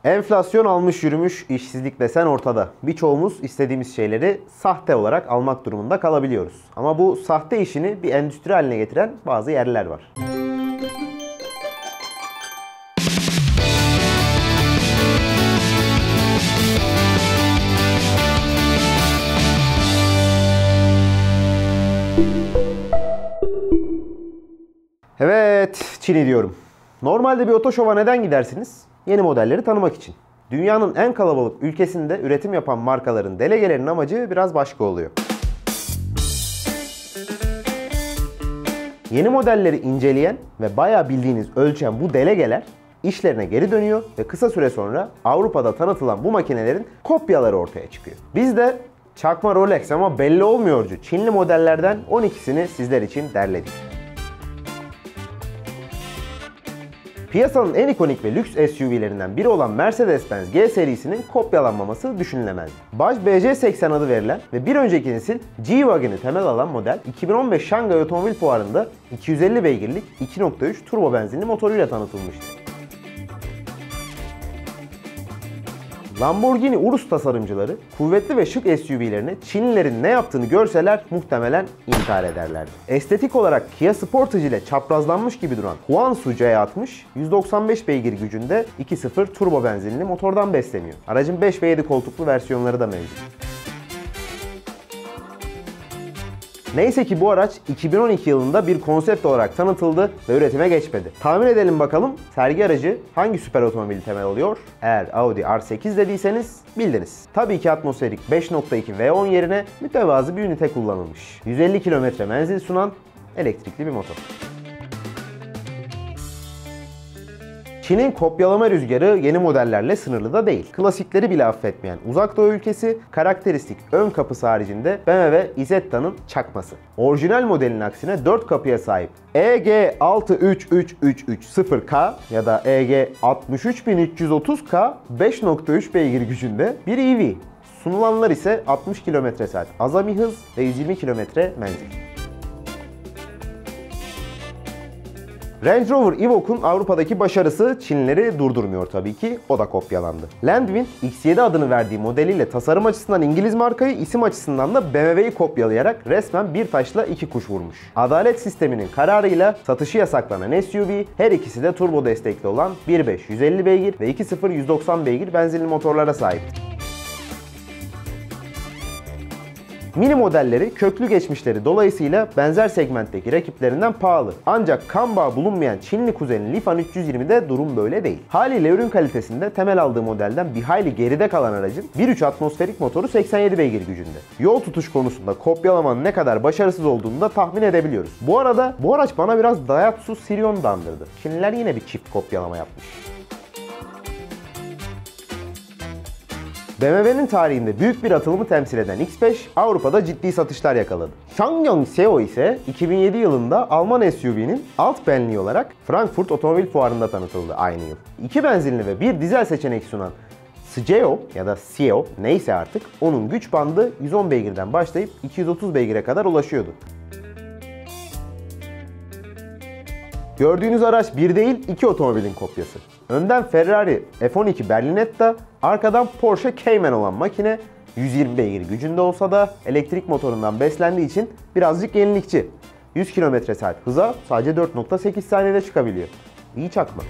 Enflasyon almış yürümüş, işsizlik desen ortada. Birçoğumuz istediğimiz şeyleri sahte olarak almak durumunda kalabiliyoruz. Ama bu sahte işini bir endüstri haline getiren bazı yerler var. Evet, Çin'i diyorum. Normalde bir otoşova neden gidersiniz? Yeni modelleri tanımak için. Dünyanın en kalabalık ülkesinde üretim yapan markaların delegelerinin amacı biraz başka oluyor. Yeni modelleri inceleyen ve bayağı bildiğiniz ölçen bu delegeler işlerine geri dönüyor ve kısa süre sonra Avrupa'da tanıtılan bu makinelerin kopyaları ortaya çıkıyor. Biz de çakma Rolex ama belli olmuyorcu Çinli modellerden 12'sini sizler için derledik. Piyasanın en ikonik ve lüks SUV'lerinden biri olan Mercedes-Benz G serisinin kopyalanmaması düşünülemez. Baş BC80 adı verilen ve bir önceki nesil G-Wagon'ı temel alan model 2015 Şangay Otomobil Fuarı'nda 250 beygirlik 2.3 turbo benzinli motoruyla tanıtılmıştı. Lamborghini Urus tasarımcıları kuvvetli ve şık SUV'lerine Çinlilerin ne yaptığını görseler muhtemelen intihar ederlerdi. Estetik olarak Kia Sportage ile çaprazlanmış gibi duran Huansu C60 195 beygir gücünde 2.0 turbo benzinli motordan besleniyor. Aracın 5 ve 7 koltuklu versiyonları da mevcut. Neyse ki bu araç 2012 yılında bir konsept olarak tanıtıldı ve üretime geçmedi. Tahmin edelim bakalım sergi aracı hangi süper otomobili temel alıyor? Eğer Audi R8 dediyseniz bildiniz. Tabii ki atmosferik 5.2 V10 yerine mütevazı bir ünite kullanılmış. 150 km menzil sunan elektrikli bir motor. Çin'in kopyalama rüzgarı yeni modellerle sınırlı da değil. Klasikleri bile affetmeyen Uzak Doğu ülkesi karakteristik ön kapısı haricinde BMW Izetta'nın çakması. Orijinal modelin aksine 4 kapıya sahip EG63333K ya da EG63330K 5.3 beygir gücünde bir EV. Sunulanlar ise 60 km/s azami hız ve 120 km menzil. Range Rover Evoque'un Avrupa'daki başarısı Çinlileri durdurmuyor tabii ki. O da kopyalandı. Landwind X7 adını verdiği modeliyle tasarım açısından İngiliz markayı, isim açısından da BMW'yi kopyalayarak resmen bir taşla iki kuş vurmuş. Adalet sisteminin kararıyla satışı yasaklanan SUV, her ikisi de turbo destekli olan 1.5 150 beygir ve 2.0 190 beygir benzinli motorlara sahip. Mini modelleri köklü geçmişleri dolayısıyla benzer segmentteki rakiplerinden pahalı. Ancak kan bağı bulunmayan Çinli kuzeni Lifan 320'de durum böyle değil. Haliyle ürün kalitesinde temel aldığı modelden bir hayli geride kalan aracın 1.3 atmosferik motoru 87 beygir gücünde. Yol tutuş konusunda kopyalamanın ne kadar başarısız olduğunu da tahmin edebiliyoruz. Bu arada bu araç bana biraz Daihatsu Sirion andırdı. Çinliler yine bir çift kopyalama yapmış. BMW'nin tarihinde büyük bir atılımı temsil eden X5, Avrupa'da ciddi satışlar yakaladı. Changyang Seo ise 2007 yılında Alman SUV'nin alt benliği olarak Frankfurt Otomobil Fuarı'nda tanıtıldı aynı yıl. 2 benzinli ve 1 dizel seçenek sunan Seo ya da Seo neyse artık onun güç bandı 110 beygirden başlayıp 230 beygire kadar ulaşıyordu. Gördüğünüz araç bir değil, iki otomobilin kopyası. Önden Ferrari F12 Berlinetta, arkadan Porsche Cayman olan makine 120 beygir gücünde olsa da elektrik motorundan beslendiği için birazcık yenilikçi. 100 km/s hıza sadece 4.8 saniyede çıkabiliyor. İyi çakma.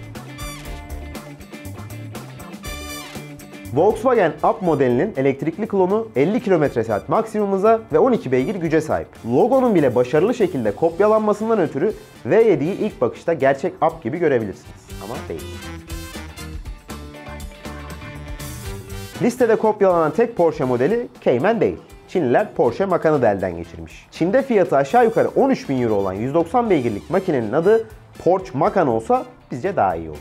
Volkswagen Up modelinin elektrikli klonu 50 km/s maksimum hıza ve 12 beygir güce sahip. Logonun bile başarılı şekilde kopyalanmasından ötürü V7'yi ilk bakışta gerçek Up gibi görebilirsiniz. Ama değil. Listede kopyalanan tek Porsche modeli Cayman değil. Çinliler Porsche Macan'ı da elden geçirmiş. Çin'de fiyatı aşağı yukarı 13.000 euro olan 190 beygirlik makinenin adı Porsche Macan olsa bizce daha iyi olur.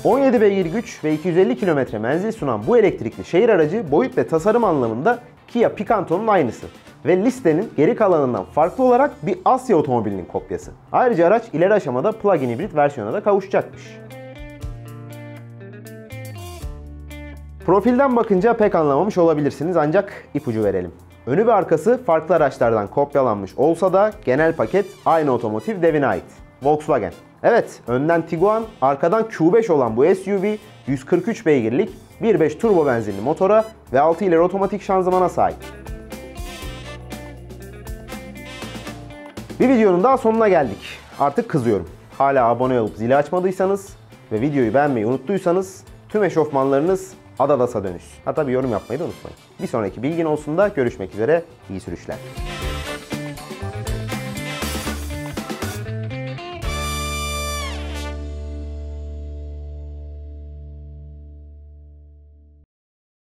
17 beygir güç ve 250 km menzil sunan bu elektrikli şehir aracı boyut ve tasarım anlamında Kia Picanto'nun aynısı ve listenin geri kalanından farklı olarak bir Asya otomobilinin kopyası. Ayrıca araç ileri aşamada plug-in hibrit versiyona da kavuşacakmış. Profilden bakınca pek anlamamış olabilirsiniz ancak ipucu verelim. Önü ve arkası farklı araçlardan kopyalanmış olsa da genel paket aynı otomotiv devine ait. Volkswagen. Evet, önden Tiguan, arkadan Q5 olan bu SUV 143 beygirlik 1.5 turbo benzinli motora ve 6 ileri otomatik şanzımana sahip. Bir videonun daha sonuna geldik. Artık kızıyorum. Hala abone olup zili açmadıysanız ve videoyu beğenmeyi unuttuysanız tüm eşofmanlarınız Adadas'a dönüş. Hatta bir yorum yapmayı da unutmayın. Bir sonraki bilgin olsun da görüşmek üzere. İyi sürüşler.